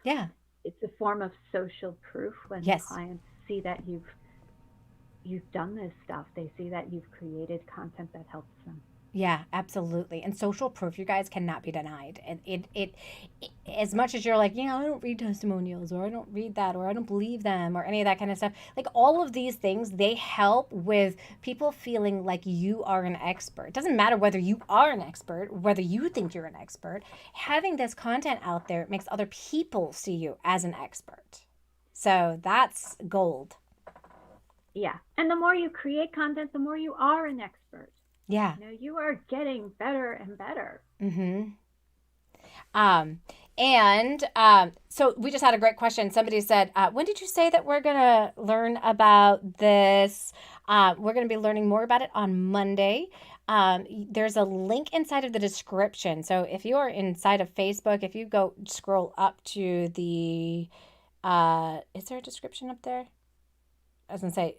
Yeah. It's a form of social proof when Yes. clients see that you've done this stuff. They see that you've created content that helps them. Yeah, absolutely. And social proof, you guys, cannot be denied. And as much as you're like, I don't read testimonials, or I don't read that, or I don't believe them, or any of that kind of stuff. Like all of these things, they help with people feeling like you are an expert. It doesn't matter whether you are an expert, whether you think you're an expert. Having this content out there makes other people see you as an expert. So that's gold. Yeah. And the more you create content, the more you are an expert. Yeah. You are getting better and better. Mm-hmm. Um, and so we just had a great question. Somebody said, when did you say that we're going to learn about this? We're going to be learning more about it on Monday. There's a link inside of the description. So if you are inside of Facebook, if you go scroll up to the, is there a description up there? I was going to say,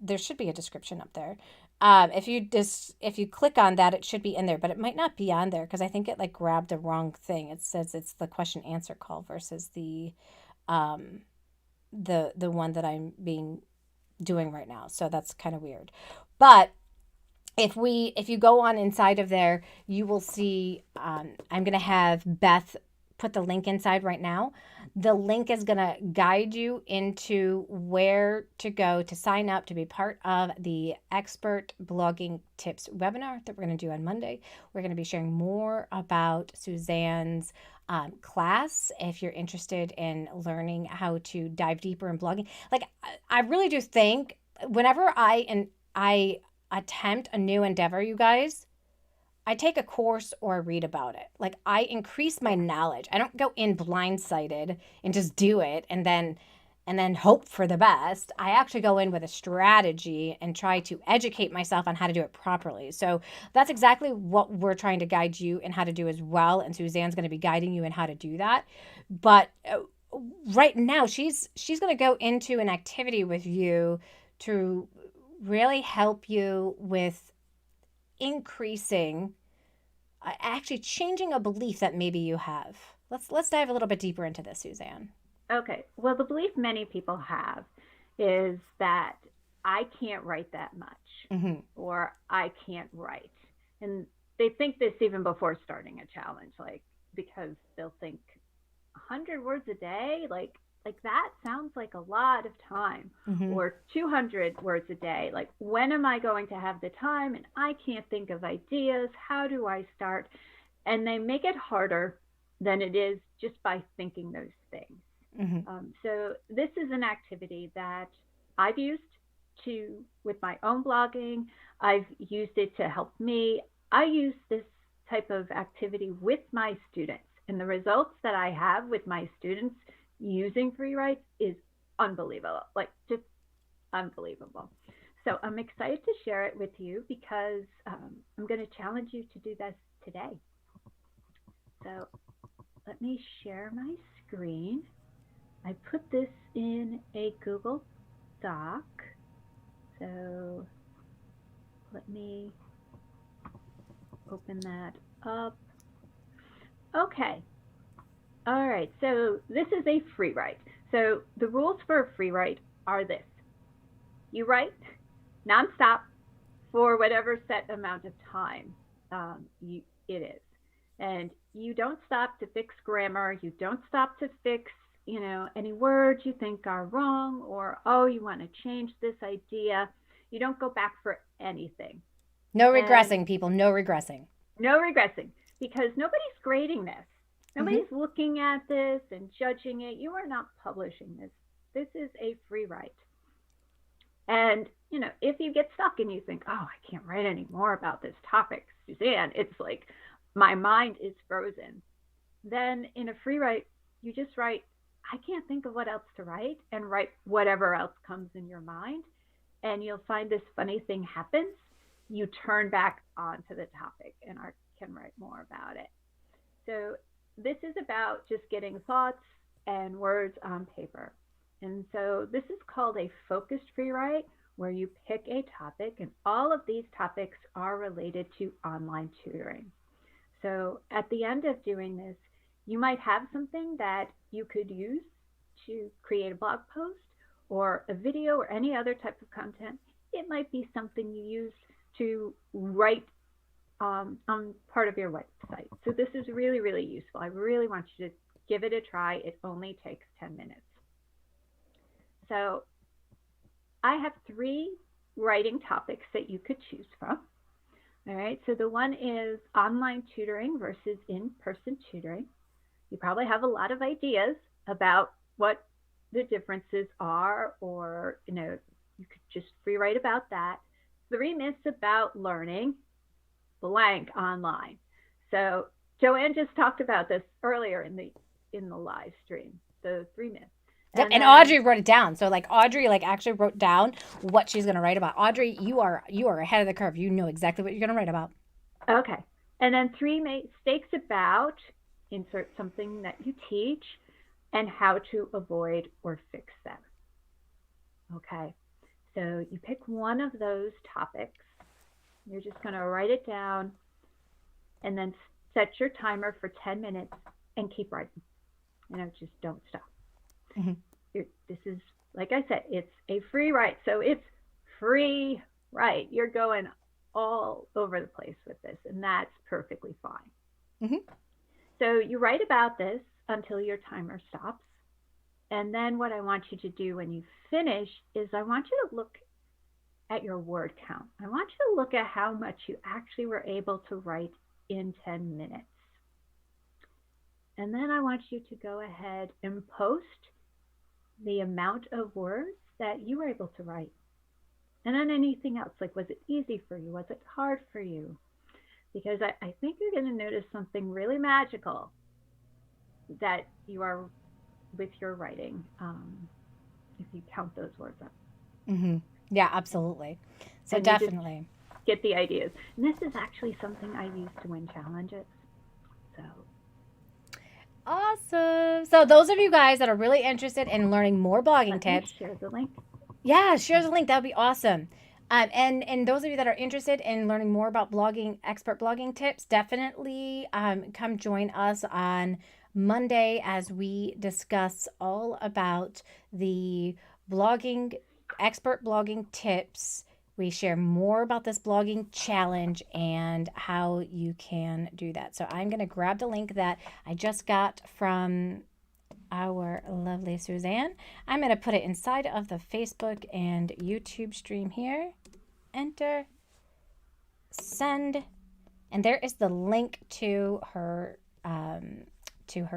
there should be a description up there. If you click on that, it should be in there, but it might not be on there because I think it like grabbed the wrong thing. It says it's the question answer call versus um the one that I'm being doing right now. So that's kind of weird. But if you go on inside of there, you will see I'm gonna have Beth put the link inside right now. The link is gonna guide you into where to go to sign up to be part of the expert blogging tips webinar that we're gonna do on Monday. We're gonna be sharing more about Suzanne's class if you're interested in learning how to dive deeper in blogging. Like I really do think whenever I attempt a new endeavor, you guys, I take a course or I read about it. Like I increase my Yeah. knowledge. I don't go in blindsided and just do it and then hope for the best. I actually go in with a strategy and try to educate myself on how to do it properly. So that's exactly what we're trying to guide you in how to do as well. And Suzanne's going to be guiding you in how to do that. But right now, she's going to go into an activity with you to really help you with increasing actually changing a belief that maybe you have. Let's dive a little bit deeper into this, Suzanne. Okay. Well, the belief many people have is that I can't write that much, Mm-hmm. or I can't write. And they think this even before starting a challenge, like, because they'll think 100 words a day, like that sounds like a lot of time, Mm-hmm. or 200 words a day. Like, when am I going to have the time? And I can't think of ideas. How do I start? And they make it harder than it is just by thinking those things. Mm-hmm. So this is an activity that I've used to with my own blogging. I've used it to help me. I use this type of activity with my students, and the results that I have with my students using free writes is unbelievable, like just unbelievable. So I'm excited to share it with you because I'm going to challenge you to do this today. So let me share my screen. I put this in a Google Doc. So let me open that up. Okay. All right. So this is a free write. So the rules for a free write are this: you write nonstop for whatever set amount of time it is. And you don't stop to fix grammar. You don't stop to fix, any words you think are wrong, or, oh, you want to change this idea. You don't go back for anything. No And regressing, people. No regressing. no regressing, because nobody's grading this. Mm-hmm. Nobody's looking at this and judging it. You are not publishing this. This is a free write. And, if you get stuck and you think, oh, I can't write any more about this topic, Suzanne, it's like my mind is frozen. Then in a free write, you just write, I can't think of what else to write, and write whatever else comes in your mind. And you'll find this funny thing happens. You turn back onto the topic and can write more about it. So this is about just getting thoughts and words on paper. And so this is called a focused free write, where you pick a topic, and all of these topics are related to online tutoring. So at the end of doing this, you might have something that you could use to create a blog post or a video or any other type of content. It might be something you use to write on part of your website. So this is really, really useful. I really want you to give it a try. It only takes 10 minutes. So I have 3 writing topics that you could choose from. All right, so the one is online tutoring versus in-person tutoring. You probably have a lot of ideas about what the differences are, or you could just free write about that. 3 myths about learning blank online. So Joanne just talked about this earlier in the live stream, the 3 myths. Yep, and Audrey wrote it down. So Audrey actually wrote down what she's going to write about. Audrey, you are ahead of the curve. You know exactly what you're going to write about. Okay. And then 3 mistakes about, insert something that you teach, and how to avoid or fix them. Okay. So you pick one of those topics. You're just going to write it down and then set your timer for 10 minutes and keep writing. Just don't stop. Mm-hmm. This is, like I said, it's a free write. So it's free write. You're going all over the place with this, and that's perfectly fine. Mm-hmm. So you write about this until your timer stops. And then what I want you to do when you finish is I want you to look at your word count. I want you to look at how much you actually were able to write in 10 minutes. And then I want you to go ahead and post the amount of words that you were able to write. And then anything else, like was it easy for you? Was it hard for you? Because I think you're going to notice something really magical that you are with your writing if you count those words up. Mm-hmm. Yeah, absolutely. So and definitely get the ideas. And this is actually something I use to win challenges. So awesome. So those of you guys that are really interested in learning more blogging tips, share the link. Yeah, share the link. That would be awesome. And those of you that are interested in learning more about blogging, expert blogging tips, definitely come join us on Monday as we discuss all about the expert blogging tips. We share more about this blogging challenge and how you can do that. So I'm going to grab the link that I just got from our lovely Suzanne. I'm going to put it inside of the Facebook and YouTube stream here. Enter, send, and there is the link to her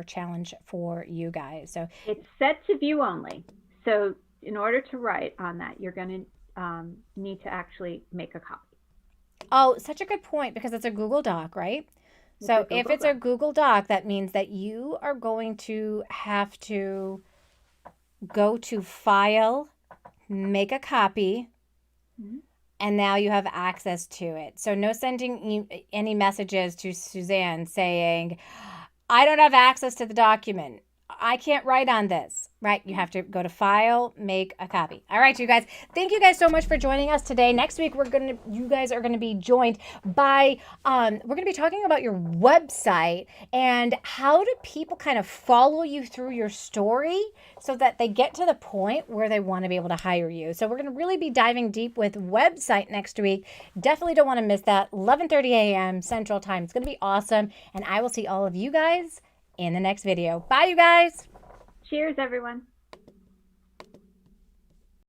challenge for you guys. So it's set to view only. So in order to write on that, you're going to need to actually make a copy. Oh, such a good point, because it's a Google Doc, right? So if it's a Google Doc, that means that you are going to have to go to File, make a copy, and now you have access to it. So no sending any messages to Suzanne saying, I don't have access to the document. I can't write on this, right? You have to go to File, make a copy. All right, you guys. Thank you guys so much for joining us today. Next week, you guys are gonna be joined by, we're gonna be talking about your website and how do people kind of follow you through your story so that they get to the point where they want to be able to hire you. So we're gonna really be diving deep with website next week. Definitely don't want to miss that. 11:30 a.m. Central Time. It's gonna be awesome, and I will see all of you guys in the next video. Bye, you guys. Cheers, everyone.